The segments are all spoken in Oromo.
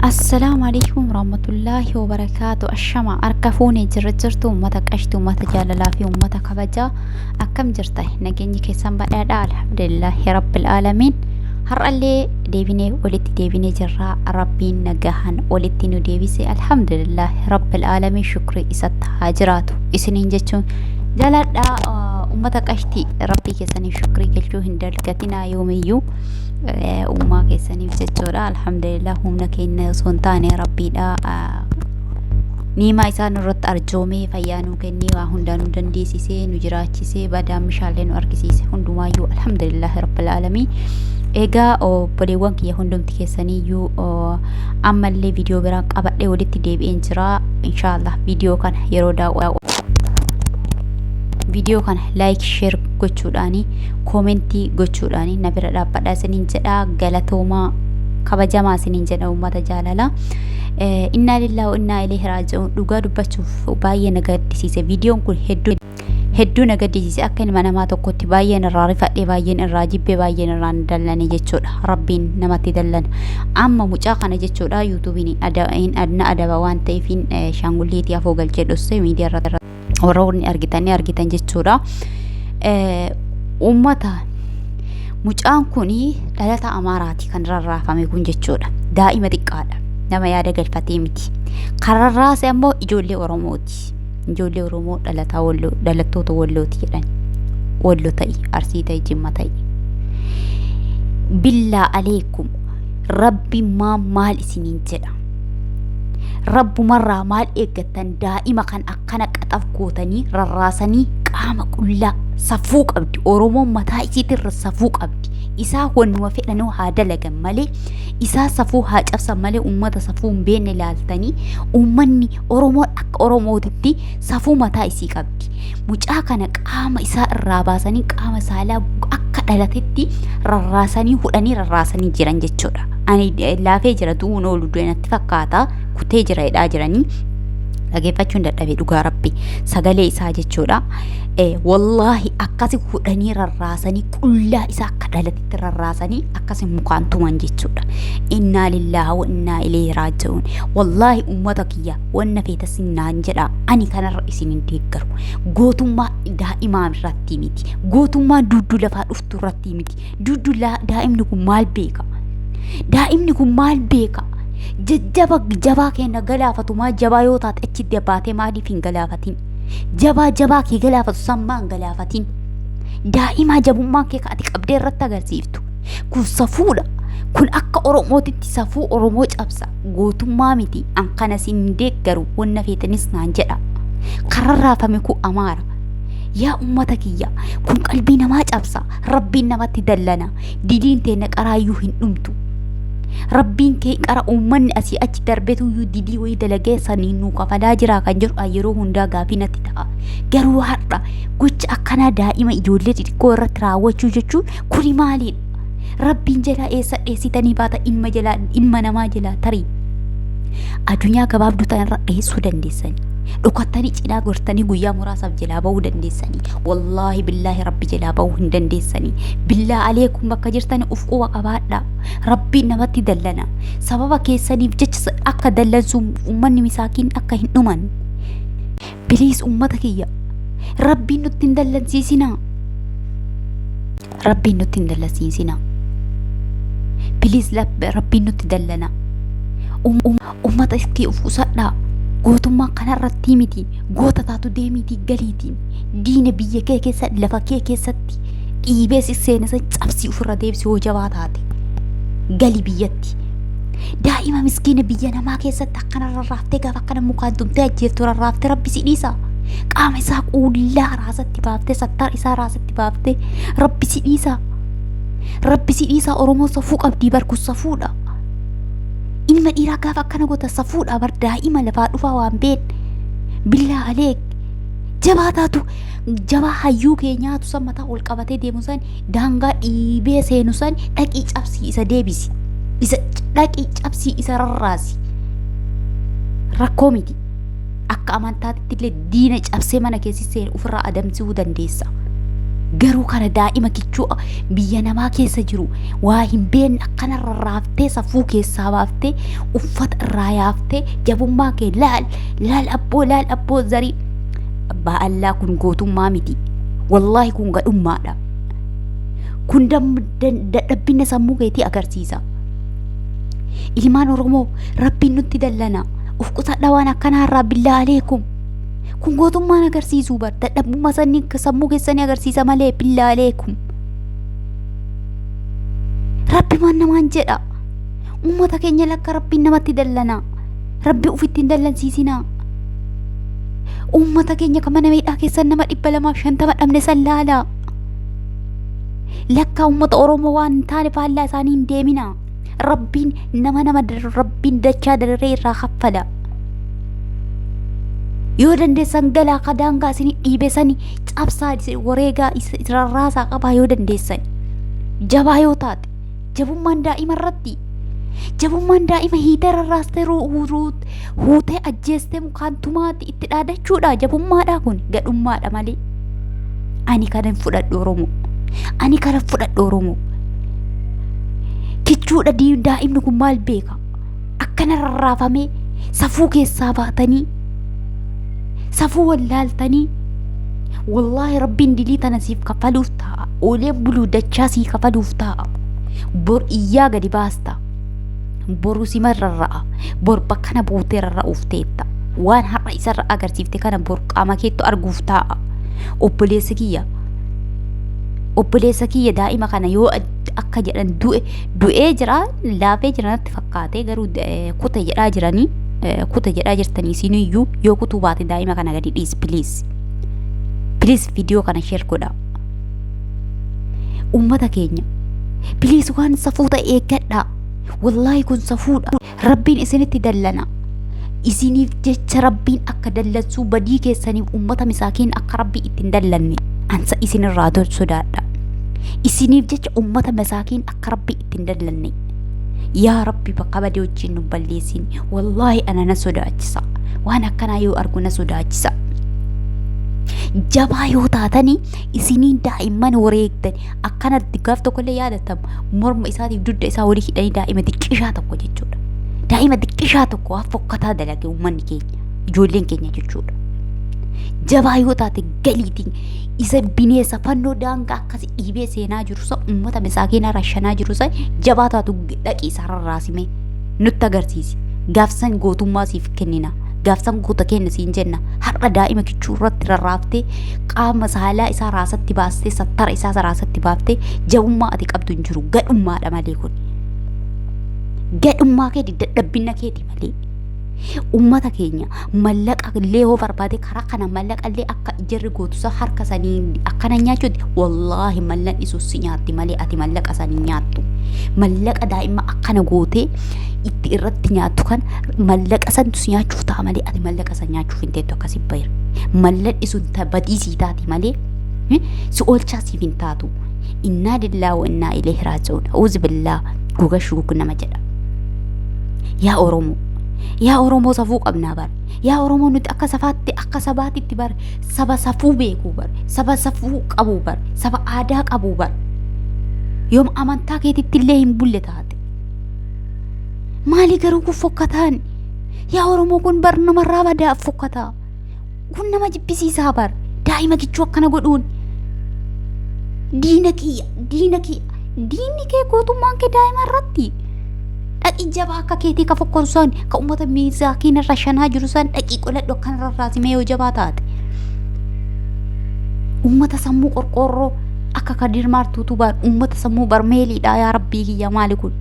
السلام عليكم ورحمة الله وبركاته. الشمع أركفوني جرجرتو أمتك أشتو أمتك جاللا في أمتك كبجا أكم جرته نجني كيسان بأدا الحمد لله رب العالمين. هر اللي ديبيني ولدت ديبيني جرا ربين نجاهن ولدت نو ديبيسي الحمد لله رب العالمين. شكري إسات هاجراتو إسنين جتشون جالا أمتك أشتي ربي كيساني شكري كلشو هندر كتنا يوميو وما كيساني بجتشورا الحمد لله همنا كينا سونتاني ربي دا نيما إسان رت أرجومي فيانو كني وهندانو دنديسيسي نجراتيسي بادا مشالين واركسيسي هندومايو الحمد لله رب العالمين. Egaa obboleewwan kiyya hundumti keessaniyyuu ammallee viidiyoo biraa qabadhee walitti deebi'een jira. Inshallah viidiyoo kana yeroo daawwatu viidiyoo kana like share gochuudhaani commentii gochuudhaani na bira dhaabbadhaa isiniin jedha. Galatoomaa kabajamaa isiniin jedha uummata jaalala. Inna lillahi wa inna ilaihi raaji'uun. Dhugaa dubbachuuf baay'ee na gaddisiise viidiyoon kun hedduu na gaddisiise. Akka ilma namaa tokkotti baay'een irraa rifadhee baay'een irraa jibbee baay'een irraa dallane jechuudha. Rabbiin namatti dallana. Amma mucaa kana jechuudha yuutuubiin adna adaba waan ta'eefin shaangulleetii afoo galchee dhosse miidiyaa irratti warroonni argitan jechuudha. Uummata mucaan kuni dhalata Amaaraati kan rarraafame kun jechuudha. Daa'ima xiqqaadha. Nama yaada galfatee miti. Kararraase ammoo ijoollee Oromooti. Ijoollee Oromoo dhalataa Walloo dhalattoota Wallooti jedhan. Walloo ta'i, Arsii ta'i, Jimma ta'i. Billaa aleekum rabbi maal isiniin jedha. Rabbumarraa maal eeggattan? Daa'ima kan akkana qaxaf gootanii rarraasanii qaama qullaa safuu qabdi. Oromoon mataa isiitirra safuu qabdi. Isaa wannuma fedhanuu haa dalagan malee isaa safuu haa cabsan malee uummata safuu hin beekne ilaaltanii uummanni Oromoo akka Oromootitti safuu mataa isii qabdi. Mucaa kana qaama isaa irraa baasanii qaama saalaa akka dhalatetti rarraasanii hudhanii rarraasanii jiran jechuudha. Ani laafee jira du'uun oolu du'eenatti fakkaata kutee jira jedhaa jiranii dhageeffachuun dadhabee dhugaa rabbi sagalee isaa jechuudha. Wallaahi akkasi hudhanii rarraasanii qullaa isaa akka dhalatetti rarraasanii akkasi mukaan tuman jechuudha. Inna lillahi wa inna ilaihi raaji'uun. Wallaahi uummata kiyya wanna feetasin naan jedha. Ani kanarra isin hin deeggaru. Gootummaa daa'imaa irratti miti. Gootummaa dudduu lafaa dhuftu irratti miti. Dudduu daa'imni kun maal beeka? Daa'imni kun maal beeka? Jabaa keenya galaafatumaa jabaa yoo taate achitti baatee maaliif hin galaafatin? Jabaa kee galaafatu sammaan galaafatin. Daa'ima jabummaa kee ati qabdee irratti agarsiiftu. Kun safuudha. Kun akka Oromootitti safuu Oromoo cabsa. Gootummaa miti. An kana sin deeggaru wanna feetanis naan jedha. Kararraafame kun Amaara. Yaa ummata kiyya kun qalbii namaa cabsa. Rabbiin namatti dallana. Didiin teenya qaraayyuu hin dhumtu. Rabbiin kee qara uummanni asii achi darbetu iyyuu didii wayii dalagee sanii nuu kafalaa jira kan jedhu yeroo hundaa gaafii natti ta'a. Garuu har'a gocha akkanaa daa'ima ijoollee xixiqqoo irratti raawwachuu jechuun kuni maalidha? Rabbiin jalaa eessa dheessitanii baata ilma namaa jalaa tarii addunyaa gabaabduu ta'an irra dheessuu dandeessanii. Dhukattanii cinaa gortanii guyyaa muraasaaf jalaa bahuu dandeessanii. Wallaahi billaahi rabbi jalaa bahuu hin dandeessanii. Billaa aleekum bakka jirtanii uf quba qabaadha. Rabbiin namatti dallana. Sababa keessaniif jecha akka dallansu uummanni misaakiin akka hin dhuman. Biliis uummata kiyya. Rabbiin nutti hin dallansiisinaa. Rabbiin nutti hin dallansiisinaa. Biliis rabbiin nutti dallana. Uummata iskii uf usadhaa. Gootummaa kanarratti miti. Goota taatu deemiitii galiitiin. Diina biyya kee keessa lafa kee keessatti dhiibee seenasa cabsii ofirra deebisee hoo jabaa taate. Gali biyyatti. Daa'ima miskiina biyya namaa keessatti akkana rarraaftee gaafa akkana mukaan tumtee ajjeeftu rarraaftee rabbi si dhiisa. Qaama isaa qullaa raasatti baaftee sattaar isaa raasatti baaftee rabbi si dhiisa. Rabbi si dhiisa. Oromoo safuu qabdii barku safuudha. Ilma dhiiraa gaafa akkana goota safuudha bar daa'ima lafaa dhufaa waan beed. Billaa aleek jabaa taatu jabaa hayyuu keenyaatu san mataa ol qabatee deemu san daangaa dhiibee seenu san dhaqii cabsii isa deebisi. Isa dhaqii cabsii isa rarraasi. Rakkoo miti. Akka amantaatti illee diina cabsee mana keessi seenu ofirraa adamsuu dandeessa. garuu kana daa'ima kichuu biyya namaa keessa jiru waa hin beekne akkana rarraaftee safuu keessaa baaftee uffata irraa yaaftee jabummaa kee laal abboo zarii abbaa allaa kun gootummaa miti wallaahi kun gadhummaadha kun dadhabbina sammuu keetii agarsiisa ilmaan oromoo rabbiin nutti dallana uf qusadha waan akkanaa irraa billaa aleekum kun gootummaan agarsiisuu bar dadhabbummaa sammuu keessanii agarsiisa malee billaa aleekum rabbi maan namaan jedha ummata keenya lakka rabbiin namatti dallana rabbi ufitti hin dallansiisinaa ummata keenya kan mana miidhaa keessan nama 250 dhabne san laalaa lakka ummata oromoo waan taane faallaa isaanii hin deemina rabbiin rabbiin dachaa dararee irraa kaffala yoo dandeessan galaa kadaangaa isin dhiibe sani cabsaa wareegaa rarraasaa qabaa yoo dandeessan jabaa yoo taate jabummaan daa'ima irratti jabummaan daa'ima hiitee rarraastee huutee ajjeestee mukaan tumaatti itti dhaadachuudha jabummaadha kun gadhummaadha malee ani kana fudhadhu oromoo kichuudha daa'imni kun maal beeka akkana rarraafamee safuu keessaa baatanii safuu wallaaltanii wallaahi rabbiin dilii tana siif kafaluuf ta'a oolee buluu dachaa sii kafaluuf ta'a bor iyyaa gadi baasta boru simarrarra'a bor bakkana buutee rarra'uuf teetta waan har'a isarra agarsiifte kana bor qaama keettu arguuf ta'a obboleessa kiyya daa'ima kana yoo akka jedhan du'ee jira laafee jira natti fakkaate garuu kuta jedhaa jirtanii isiniyyuu yoo kutuu baate daa'ima kana gadi dhiis please viidiyoo kana share godha ummata keenya please waan safuu ta'e eeggadha wallaahi kun safuudha rabbiin isinitti dallana isiniif jecha rabbiin akka dallansuu badii keessaniif ummata misaakiin akka rabbii ittiin dallanne ansa isinirraa sodaadha isiniif jecha ummata masaakiin akka rabbii ittiin dallanne yaa rabbi bakka badee wajjin nu balleessin wallaahi ana na sodaachisa waan akkanaa yoo argu na sodaachisa jabaa yoo taatanii isiniin daa'imman wareegdan akkanatti gaaf tokkollee yaadatamu morma isaatiif dudda isaa walii hidhanii daa'ima xiqqishaa tokko jechuudha daa'ima xiqqishaa tokko waan fokkataa dalage uummanni keenya ijoolleen keenya jechuudha jabaa yoo taate galiitiin isa bineessa fannoo daangaa akkasi dhiibee seenaa jiru sa ummata masaakiina rashanaa jiru sa jabaa taatu dhaqii isaa rarraasime nutti agarsiisi gaafsan gootummaa siif kennina gaafsan goota kenna siin jenna har'a daa'ima kichuu irratti rarraaftee qaama saalaa isaa raasatti baastee sattara isaa raasatti baaftee jabummaa ati qabdu hin jiru gadhummaadha malee kun gadhummaa kee dadhabbina keeti malee ummata keenya mallaqa illee hoo barbaade karaa kana mallaqa illee akka jarri gootusa harka sanii akkana nyaachuuti wallaahi mallan isuus si nyaatti malee ati mallaqa sanii nyaattu mallaqa daa'ima akkana gootee itti irratti nyaattu kan mallaqa santu si nyaachuuf ta'a malee ati mallaqa san nyaachuuf hin teettu akkasii bayir mallan isuun badiisii taati malee si oolchaa siif hin taatu innaa lillaa wa innaa ilayhi raaji'uun a'uuzu billaa goga shuuk nama jedha yaa oromoo safuu qabnaa bar yaa oromoo nuti akka safaatti akka sabaatitti bar saba safuu beekuu bar saba safuu qabuu bar saba aadaa qabuu bar yoom amantaa keetitti illee hin bulle taate maali garuu kun fokkataan yaa oromoo kun bar namarraa badaa fokkataa kun nama jibbisiisaa bar daa'ima kichuu akkana godhuun diina kee gootummaan kee daa'ima irratti dhaqii jabaa akka keetii ka fokkorsan ka ummata misaakiin irra shanaa jiru san dhaqii qoladhu akkan rarraasime yoo jabaa taate ummata sammuu qorqoorroo akka kadir maartuutu bar ummata sammuu barmeeliidha yaa rabbii kiyya maali kun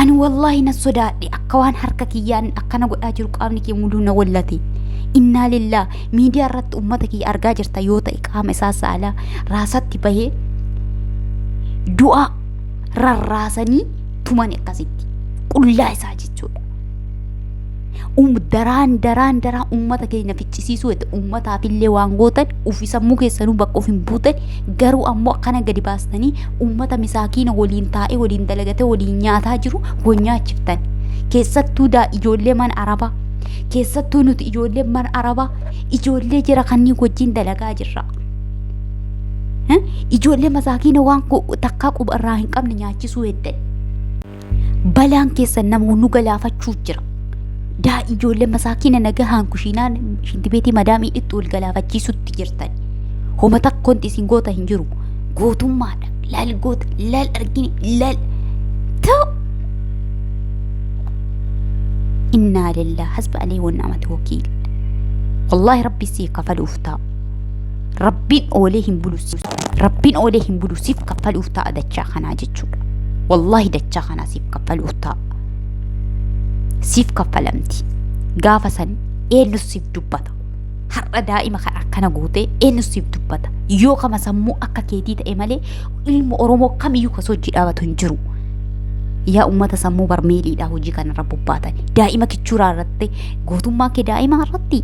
ani wallaahi na sodaadhe akka waan harka kiyyaan akkana godhaa jiru qaamni kee muduu na wallate innaa lillaa miidiyaa irratti ummata kiyya argaa jirta yoo ta'e qaama isaa saalaa raasatti bahee du'a rarraasanii tuman akkasitti qullaa isaa jechuudha daraan ummata keenya ficcisiisuu ete ummataafillee waan gootan ufi sammuu keessanuu bakka of hin buutan garuu ammoo akkana gadi baastanii ummata misaakiina waliin taa'ee waliin dalagate waliin nyaataa jiru gonyaachiftan keessattuu ijoollee mana arabaa keessattuu nuti ijoollee mana arabaa ijoollee jira kanneen wajjin dalagaa jirra ijoollee masaakiina waan takkaa quba irraa hin qabne nyaachisuu heddan balaan keessa namoonni galaafachuu jira daa ijoollee masaakiina nagahaan kushiinaan shintibeetii madaamii dhittu ol galaafachiisutti jirtan homa takkoonti isin goota hin jiru gootummaadha laal goota laal argine laal ta'u إنا لله حسب عليه ونعمة وكيل والله ربي سيف كفل أفتاء ربين أوليهم بلو سيف كفل أفتاء دتشا خنا جتشو والله دتشا خنا سيف كفل أفتاء سيف كفل أمتي قافسا إنو سيف دبتا حرة دائما كنا قوتي إنو سيف دبتا يوكا ما سمو أكا كيدي تأمالي ilmu Oromoo kamiyyuu kasoo jedhaabatu hin jiru yaa ummata sammuu barmeeliidha hojii kana irra bobbaatan daa'ima kichuuraa irratti gootummaa kee daa'ima irratti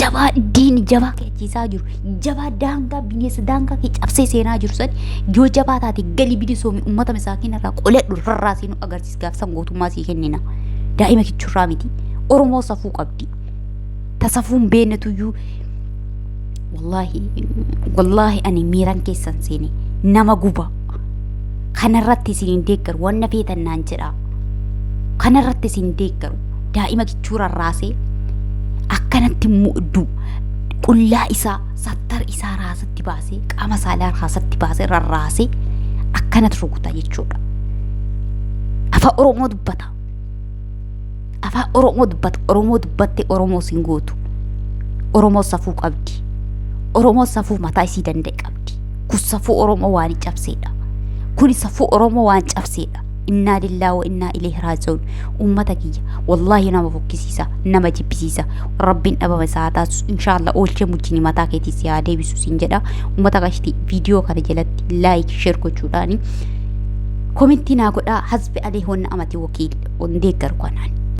jabaa diini jabaa keechiisaa jiru jabaa daangaa bineensa daangaa kee cabsee seenaa jiru san yoo jabaa taate galii bilisoomi ummata masaakiin irraa qoledhu rarraasii nu agarsiis gaafsan gootummaa sii kennina daa'ima kichuuraa miti Oromoo safuu qabdi tasafuun beenatuyyuu wallahi ani miiran keessan seene nama guba kanarratti isin deeggaru wanna feetan naan jedha kanarratti isin deeggaru daa'ima kichuura raasee akkanatti mu'du qullaa isaa sattar isaa raasatti baasee qaama saalaa raasatti baasee rarraasee akkanatti rukuta jechuudha afaan Oromoo dubbata Oromoo dubbatte Oromoo sin gootu Oromoo safuu qabdi Oromoo safuu mataa isii danda'e qabdi kun safuu Oromoo waan cabseedha kun safuu Oromoo waan cabseedha inna lillahi wa inna ilayhi raaji'uun ummata kiyya wallahi nama fokkisiisa nama jibbisiisa rabbiin dhabama saataas inshallah oolchee mujjini mataa keetii si haa deebisu siin jedha ummata kashti viidiyoo kana jalatti like share gochuudhaani komentii naa godhaa hasbi alayhi wa ni'mati wakiil on deeggaru kanaan